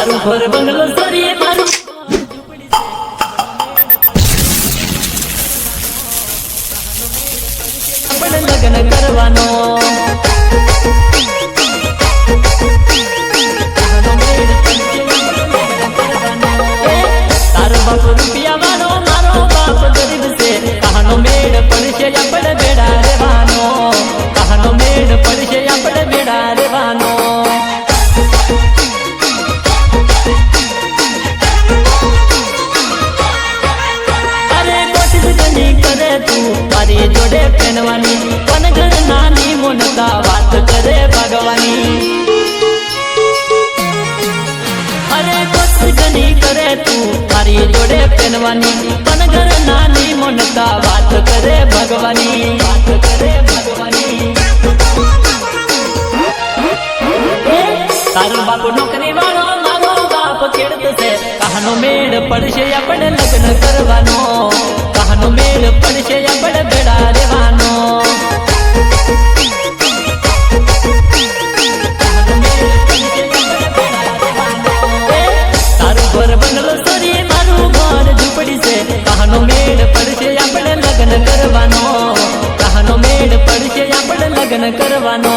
તારું ઘર બંગલો સોરી મારું આપણે લગ્ન કરવાનો તારો બાપ રૂપિયા વાળો મારો બાપ ગરીબ છે કહાનો મેળ પડશે આપણે બેડા રહેવાનો કહાનો મેળ પડશે આપણે બેડા રહેવાનો અરે કોશિશ ઘણી કરે તું મારી જોડે પહેરવાની પણ ઘર નાની મોનતા વાત કરે ભગવાની અરે કોશિશ ઘણી કરે તું મારી જોડે પહેરવાની પણ ઘર નાની મોનતા વાત કરે ભગવાની વાત કરે ભગવાની તારો બાપ નોકરી વાળો મારો બાપ ખેડત છે કહાનો મેળ પડશે આપણે લગ્ન કરવાનો કહાનો મેળ પડશે આપણે બેડા રહેવાનો તારું ઘર બંગલો સોરી મારું ઘર ઝૂંપડી છે કહાનો મેળ પડશે આપણે લગ્ન કરવાનો કહાનો મેળ પડશે આપણે લગ્ન કરવાનો